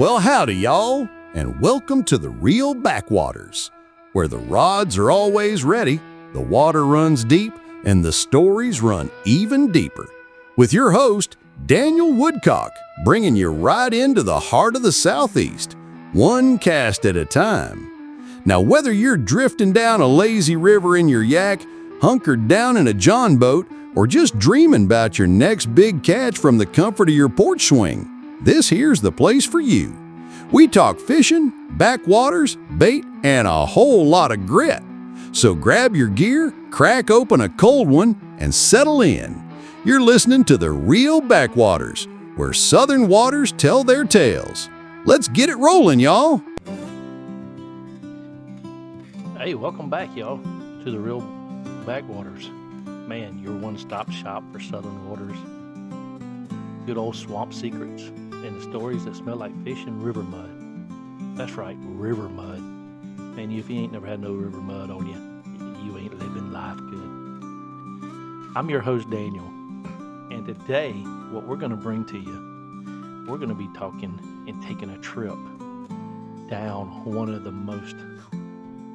Well, howdy, y'all, and welcome to the real backwaters, where the rods are always ready, the water runs deep, and the stories run even deeper. With your host, Daniel Woodcock, bringing you right into the heart of the Southeast, one cast at a time. Now, whether you're drifting down a lazy river in your yak, hunkered down in a john boat, or just dreaming about your next big catch from the comfort of your porch swing, this here's the place for you. We talk fishing, backwaters, bait, and a whole lot of grit. So grab your gear, crack open a cold one, and settle in. You're listening to the real backwaters, where southern waters tell their tales. Let's get it rolling, y'all. Hey, welcome back, y'all, to the real backwaters. Man, your one-stop shop for southern waters. Good old swamp secrets and the stories that smell like fish and river mud. That's right, river mud. Man, if you ain't never had no river mud on you, you ain't living life good. I'm your host, Daniel, and today, what we're going to bring to you, we're going to be talking and taking a trip down one of the most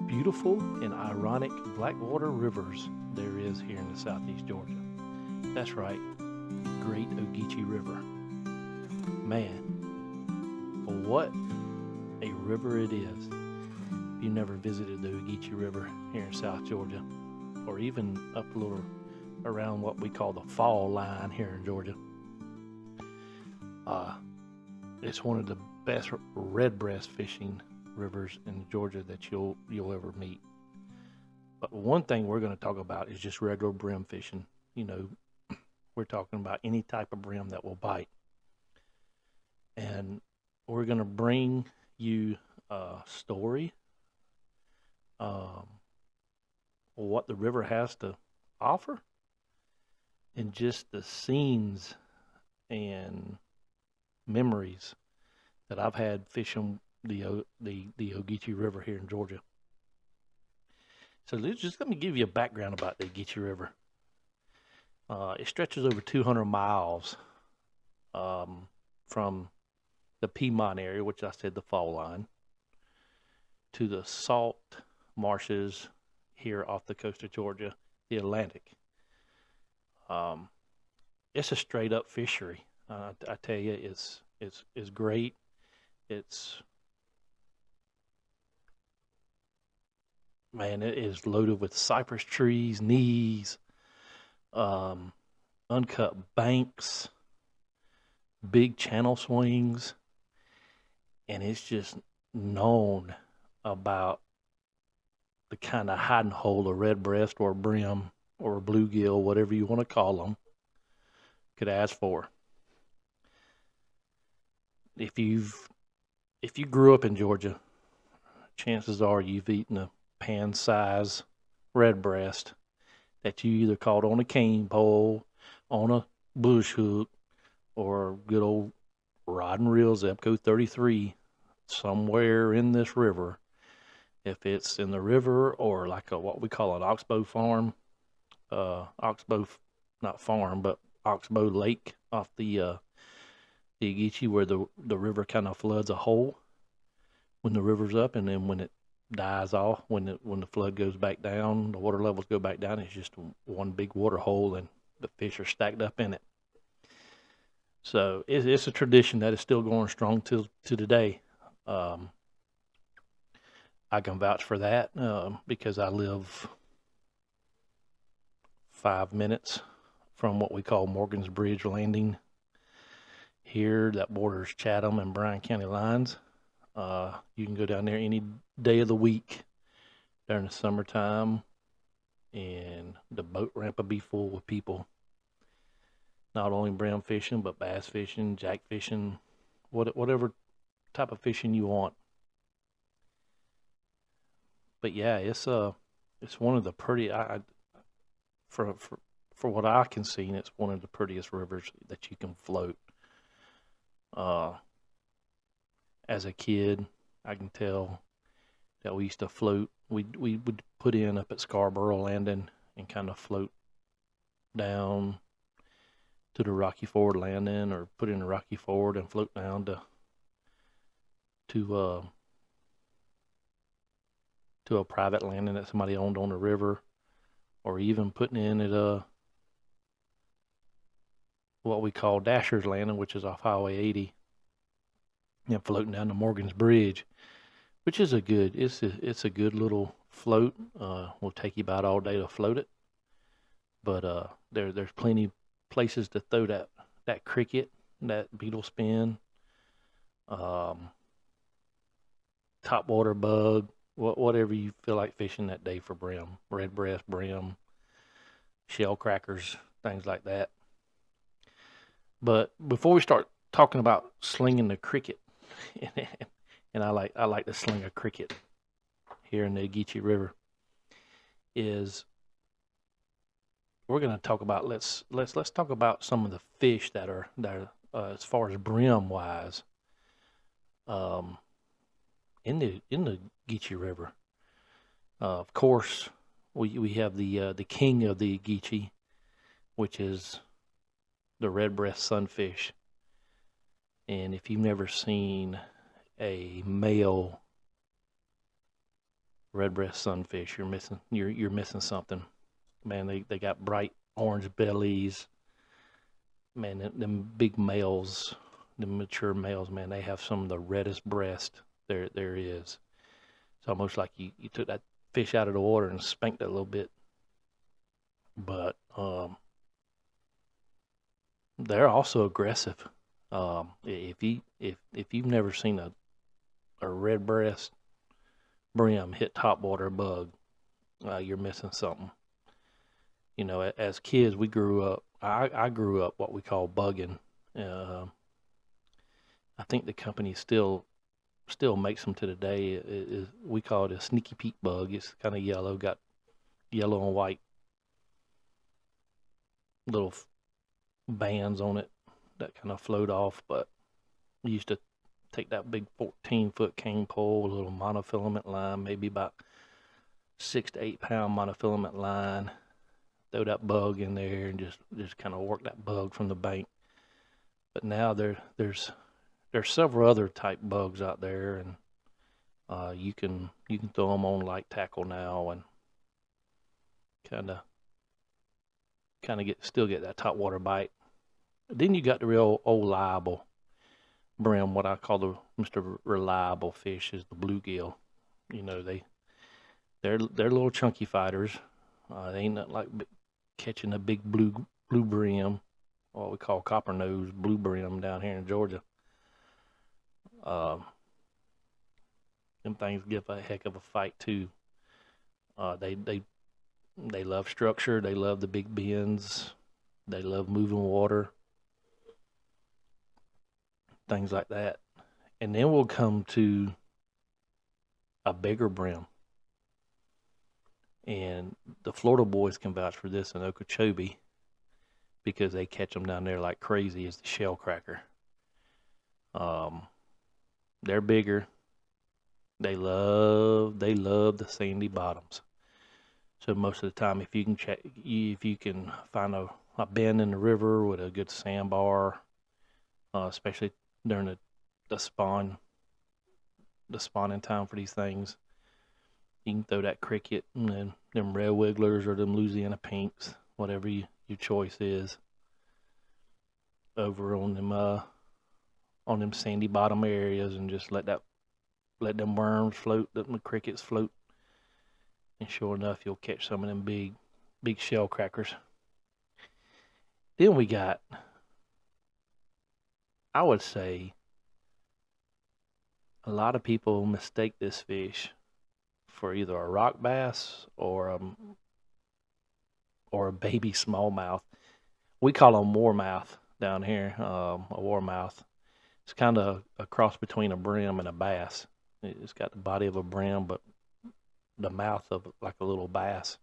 beautiful and ironic blackwater rivers there is here in the southeast Georgia. That's right, Great Ogeechee River. Man, what a river it is. If you never visited the Ogeechee River here in South Georgia, or even up a little around what we call the fall line here in Georgia, it's one of the best redbreast fishing rivers in Georgia that you'll ever meet. But one thing we're going to talk about is just regular brim fishing. You know, we're talking about any type of brim that will bite. And we're going to bring you a story, what the river has to offer, and just the scenes and memories that I've had fishing the Ogeechee River here in Georgia. So let me give you a background about the Ogeechee River. It stretches over 200 miles from the Piedmont area, which I said the fall line, to the salt marshes here off the coast of Georgia, the Atlantic. It's a straight up fishery. I tell you, it's great. It is loaded with cypress trees, knees, uncut banks, big channel swings, and it's just known about the kind of hiding hole a redbreast or a brim or a bluegill, whatever you want to call them, could ask for. If you grew up in Georgia, chances are you've eaten a pan-size redbreast that you either caught on a cane pole, on a bush hook, or good old rod and reel Zebco 33 somewhere in this river. If it's in the river or like what we call an oxbow farm, oxbow, not farm, but oxbow lake off the Ogeechee, where the river kind of floods a hole when the river's up, and then when it dies off, when the flood goes back down, the water levels go back down, it's just one big water hole and the fish are stacked up in it. So it's a tradition that is still going strong to today. I can vouch for that because I live 5 minutes from what we call Morgan's Bridge Landing here that borders Chatham and Bryan County lines. You can go down there any day of the week during the summertime, and the boat ramp will be full with people. Not only brim fishing, but bass fishing, jack fishing, whatever type of fishing you want. But yeah, it's one of the pretty. For what I can see, it's one of the prettiest rivers that you can float. As a kid, I can tell that we used to float. We would put in up at Scarborough Landing and kind of float down to the Rocky Ford Landing, or put in the Rocky Ford and float down to to a private landing that somebody owned on the river, or even putting in at what we call Dasher's Landing, which is off Highway 80, and floating down to Morgan's Bridge, which is it's a good little float. Will take you about all day to float it, but there's plenty places to throw that cricket, that beetle spin, topwater bug, whatever you feel like fishing that day for brim, redbreast, brim, shellcrackers, things like that. But before we start talking about slinging the cricket, and I like to sling a cricket here in the Ogeechee River, is we're going to talk about let's talk about some of the fish that are as far as brim wise, in the Ogeechee River. Of course, we have the king of the Ogeechee, which is the redbreast sunfish. And if you've never seen a male redbreast sunfish, you're missing something. Man, they got bright orange bellies. Man, them big males, the mature males, man, they have some of the reddest breast there is. It's almost like you took that fish out of the water and spanked it a little bit. But they're also aggressive. If you've never seen a redbreast brim hit topwater bug, you're missing something. You know, as kids, we grew up. I grew up what we call bugging. I think the company still makes them to the day. We call it a sneaky Pete bug. It's kind of yellow, got yellow and white little bands on it that kind of float off. But we used to take that big 14-foot cane pole, a little monofilament line, maybe about 6 to 8 pound monofilament line, throw that bug in there and just kind of work that bug from the bank. But now there's several other type bugs out there, and you can throw them on light tackle now and kind of still get that topwater bite. Then you got the real old liable brim, what I call the Mr. Reliable fish, is the bluegill. You know, they're little chunky fighters. They ain't nothing like catching a big blue brim, what we call copper nose blue brim down here in Georgia. Them things give a heck of a fight too. They love structure. They love the big bends. They love moving water. Things like that. And then we'll come to a bigger brim. And the Florida boys can vouch for this in Okeechobee, because they catch them down there like crazy, is the shellcracker. They're bigger. They love the sandy bottoms. So most of the time, if you can find a bend in the river with a good sandbar, especially during the spawning time for these things, you can throw that cricket and then them red wigglers or them Louisiana pinks, whatever your choice is, over on them sandy bottom areas, and just let them worms float, let the crickets float, and sure enough, you'll catch some of them big shell crackers. Then we got, I would say, a lot of people mistake this fish for either a rock bass or a baby smallmouth. We call them warmouth down here, a warmouth. It's kind of a cross between a brim and a bass. It's got the body of a brim, but the mouth of like a little bass.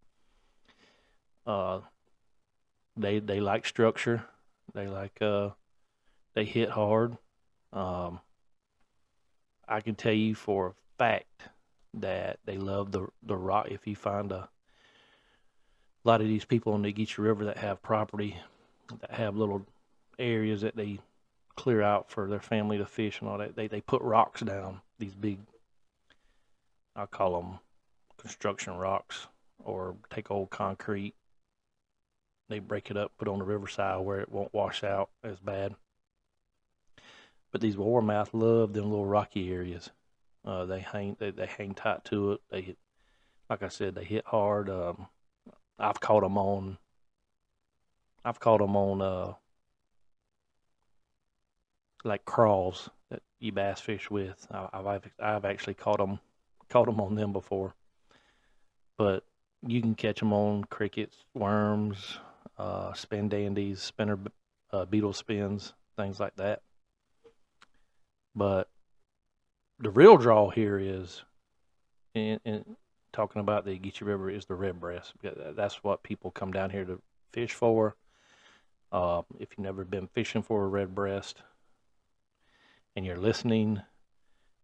They like structure. They like they hit hard. I can tell you for a fact that they love the rock. If you find a lot of these people on the Ogeechee River that have property, that have little areas that they clear out for their family to fish and all that, they put rocks down, these big, I call them construction rocks, or take old concrete. They break it up, put it on the riverside where it won't wash out as bad. But these warmouth love them little rocky areas. They hang tight to it. They hit, like I said, they hit hard. I've caught them on like crawls that you bass fish with. I've actually caught them on them before. But you can catch them on crickets, worms, spin dandies, spinner beetle spins, things like that. But the real draw here is, in talking about the Ogeechee River, is the redbreast. That's what people come down here to fish for. If you've never been fishing for a redbreast and you're listening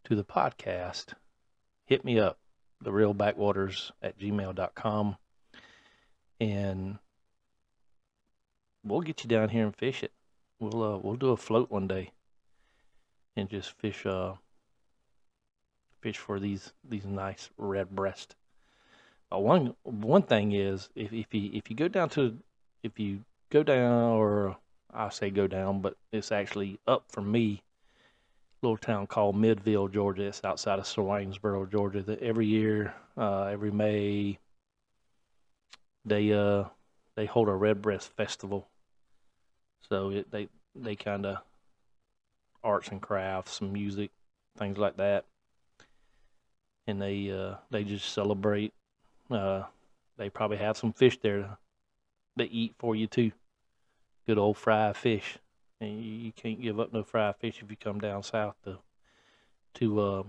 to the podcast, hit me up, therealbackwaters@gmail.com, and we'll get you down here and fish it. We'll do a float one day and just fish for these nice redbreast. One thing is, if you go down, or I say go down, but it's actually up from me, little town called Midville, Georgia. It's outside of Swainsboro, Georgia. That every year, every May, they hold a redbreast festival. So they kind of arts and crafts, some music, things like that, and they just celebrate. They probably have some fish there to eat for you too. Good old fried fish. And you can't give up no fried fish if you come down south to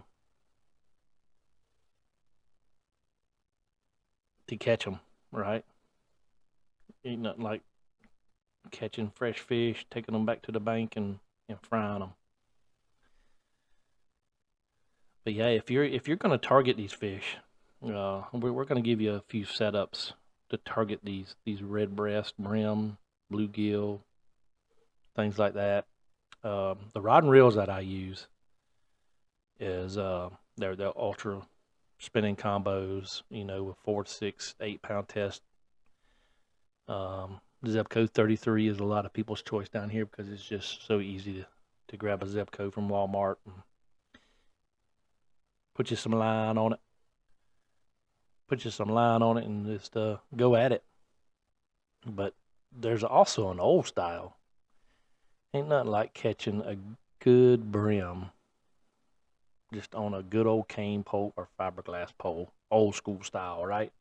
catch them, right? Ain't nothing like catching fresh fish, taking them back to the bank and frying them. But yeah, if you're going to target these fish, we're going to give you a few setups to target these redbreast, brim, bluegill, things like that. The rod and reels that I use is they're ultra spinning combos, with 4, 6, 8 pound test. Zebco 33 is a lot of people's choice down here because it's just so easy to grab a Zebco from Walmart and put you some line on it and just go at it. But there's also an old style. Ain't nothing like catching a good brim just on a good old cane pole or fiberglass pole, old school style, right?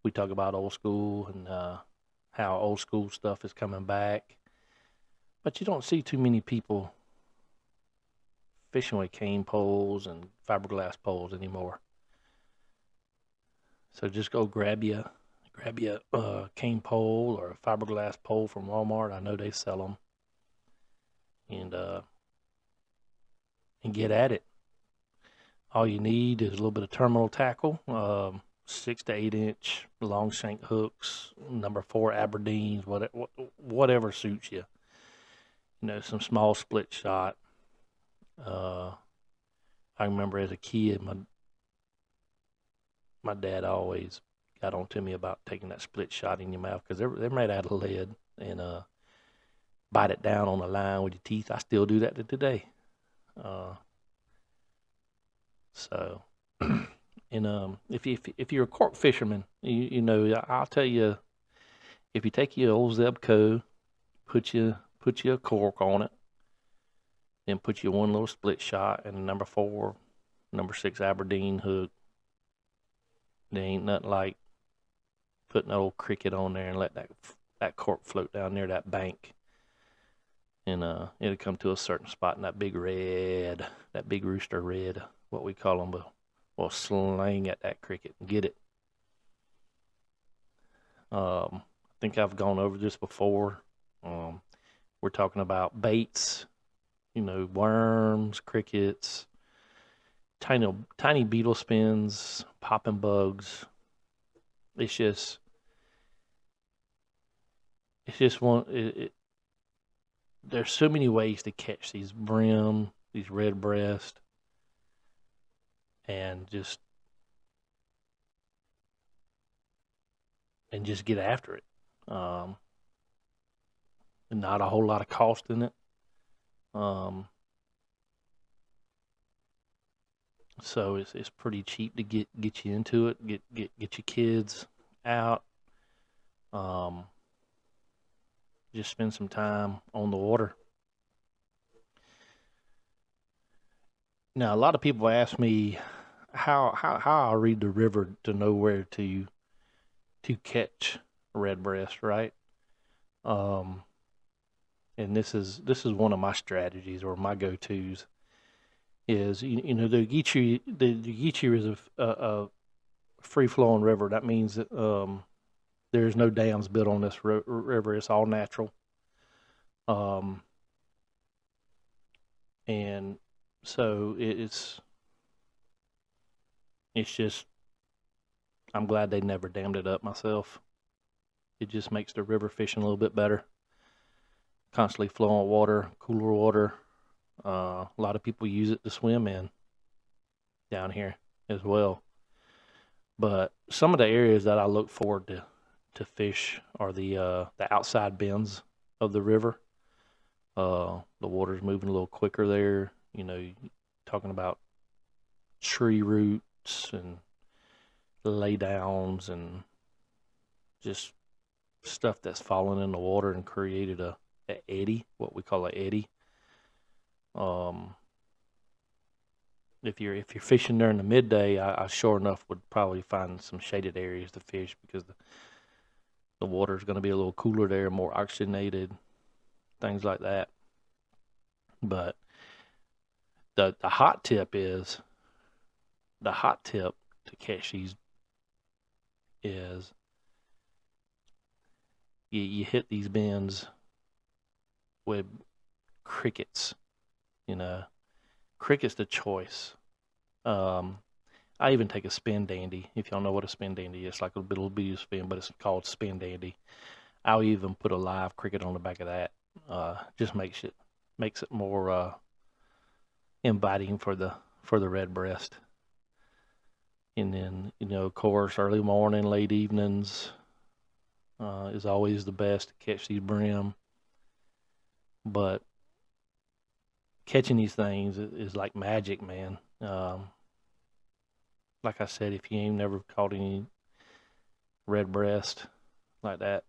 We talk about old school and how old school stuff is coming back, but you don't see too many people fishing with cane poles and fiberglass poles anymore. So just go grab you a cane pole or a fiberglass pole from Walmart. I know they sell them. And get at it. All you need is a little bit of terminal tackle, 6 to 8 inch long shank hooks, number 4 Aberdeens, whatever suits you. Some small split shot. I remember as a kid, my dad always got on to me about taking that split shot in your mouth because they're made out of lead, and bite it down on the line with your teeth. I still do that to today. So, and if you're a cork fisherman, I'll tell you, if you take your old Zebco, put you a cork on it, then put you one little split shot and a number 4, number 6 Aberdeen hook. There ain't nothing like putting an old cricket on there and let that cork float down near that bank. And it'll come to a certain spot, and that big rooster red, what we call them, will sling at that cricket and get it. I think I've gone over this before. We're talking about baits, worms, crickets, tiny beetle spins, popping bugs. It's just one. there's so many ways to catch these brim, these redbreast, and just get after it. Not a whole lot of cost in it. So it's pretty cheap to get you into it, get your kids out. Just spend some time on the water. Now, a lot of people ask me how I read the river to know where to catch redbreast, right? And this is one of my strategies or my go-tos. Is you know the Ogeechee is a free-flowing river. That means that there's no dams built on this river. It's all natural. And so it's just, I'm glad they never dammed it up myself. It just makes the river fishing a little bit better. Constantly flowing water, cooler water. A lot of people use it to swim in down here as well. But some of the areas that I look forward to fish are the outside bends of the river. The water's moving a little quicker there. You know, talking about tree roots and laydowns and just stuff that's fallen in the water and created a eddy, what we call a eddy. If you're fishing during the midday, I sure enough would probably find some shaded areas to fish because the water is going to be a little cooler there, more oxygenated, things like that. But the hot tip to catch these is you hit these bends with crickets. You know, cricket's the choice. I even take a spin dandy. If y'all know what a spin dandy is, it's like a little bitty spin, but it's called spin dandy. I'll even put a live cricket on the back of that. Just makes it more inviting for the redbreast. And then, you know, of course, early morning, late evenings is always the best to catch these brim. But catching these things is like magic, man. Like I said, if you ain't never caught any redbreast like that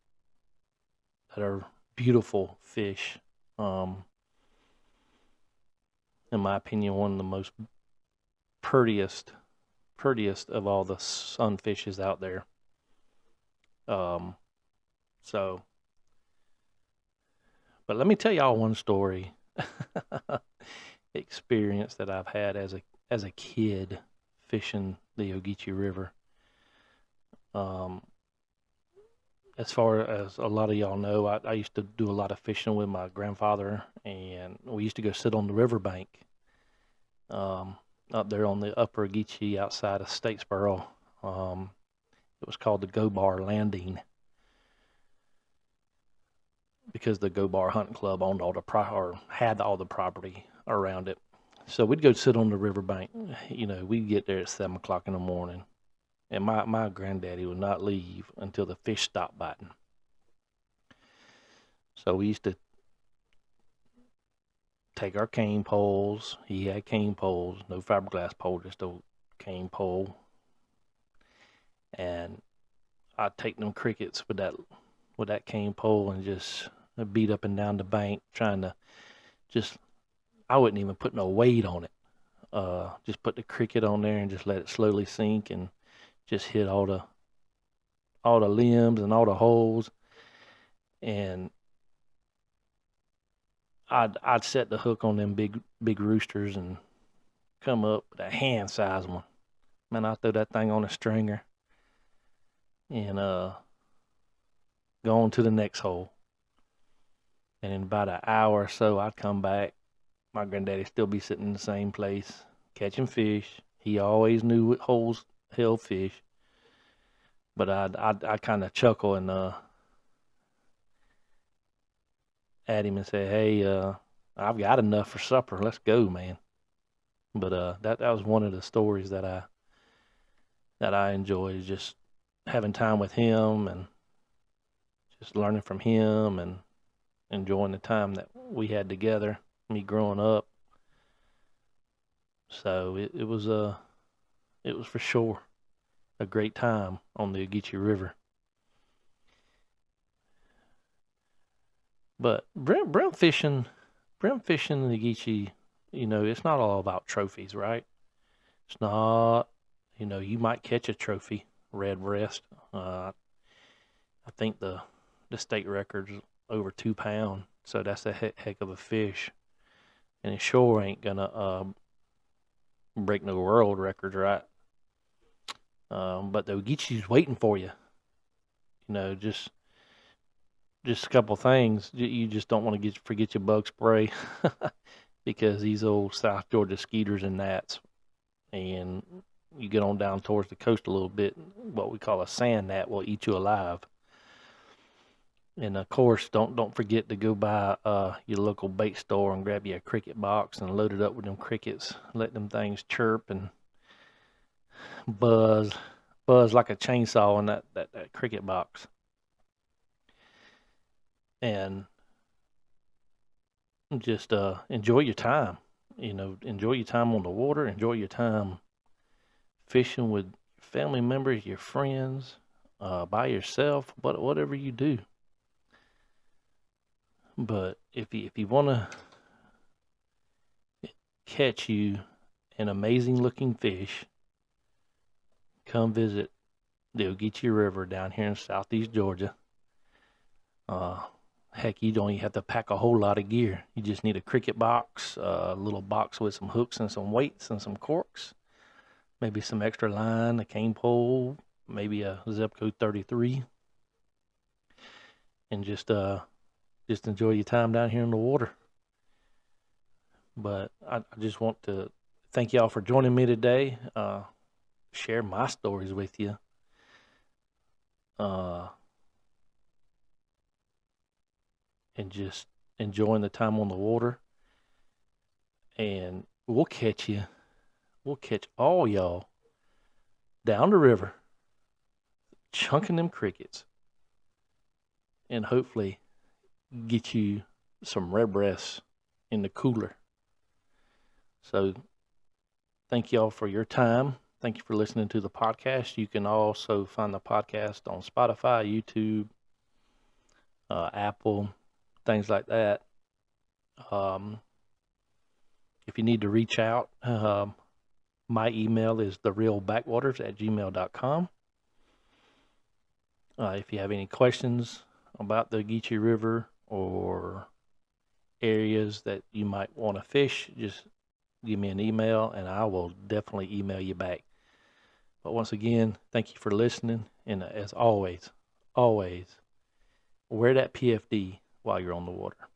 are beautiful fish. In my opinion, one of the most prettiest of all the sunfishes out there. So, but let me tell y'all one story experience that I've had as a kid fishing the Ogeechee River. As far as a lot of y'all know, I used to do a lot of fishing with my grandfather, and we used to go sit on the riverbank up there on the upper Ogeechee outside of Statesboro. It was called the Go Bar Landing because the Go Bar Hunting Club owned had all the property around it. So we'd go sit on the riverbank. You know, we'd get there at 7 o'clock in the morning. And my granddaddy would not leave until the fish stopped biting. So we used to take our cane poles. He had cane poles, no fiberglass pole, just a cane pole. And I'd take them crickets with that cane pole and just beat up and down the bank, trying to I wouldn't even put no weight on it. Just put the cricket on there and just let it slowly sink and just hit all the limbs and all the holes. And I'd set the hook on them big roosters and come up with a hand size one. Man, I throw that thing on a stringer and go on to the next hole. And in about an hour or so, I'd come back. My granddaddy still be sitting in the same place, catching fish. He always knew what holes held fish. But I'd kind of chuckle and at him and say, "Hey, I've got enough for supper. Let's go, man." But that was one of the stories that I enjoy, just having time with him and just learning from him and enjoying the time that we had together, me growing up. So it was for sure a great time on the Ogeechee River. But brim fishing in the Ogeechee, it's not all about trophies, right? It's not, you might catch a trophy, redbreast. I think the state record's over 2 pounds, so that's a heck of a fish, and it sure ain't gonna break no world records, right? But the Ogeechee's waiting for you. Just a couple things. You just don't want to forget your bug spray because these old South Georgia skeeters and gnats, and you get on down towards the coast a little bit, what we call a sand gnat will eat you alive. And of course, don't forget to go by your local bait store and grab you a cricket box and load it up with them crickets. Let them things chirp and buzz like a chainsaw in that cricket box. And just enjoy your time. Enjoy your time on the water. Enjoy your time fishing with family members, your friends, by yourself, whatever you do. But if you want to catch you an amazing looking fish, come visit the Ogeechee River down here in southeast Georgia. Heck, you don't even have to pack a whole lot of gear. You just need a cricket box, a little box with some hooks and some weights and some corks, maybe some extra line, a cane pole, maybe a Zebco 33, and just enjoy your time down here in the water. But I just want to thank y'all for joining me today. Share my stories with you. And just enjoying the time on the water. And we'll catch all y'all down the river, chunking them crickets, and hopefully get you some redbreasts in the cooler. So thank y'all for your time. Thank you for listening to the podcast. You can also find the podcast on Spotify, YouTube, Apple, things like that. If you need to reach out, my email is therealbackwaters@gmail.com. If you have any questions about the Ogeechee River or areas that you might want to fish, just give me an email and I will definitely email you back. But once again, thank you for listening. And as always, wear that PFD while you're on the water.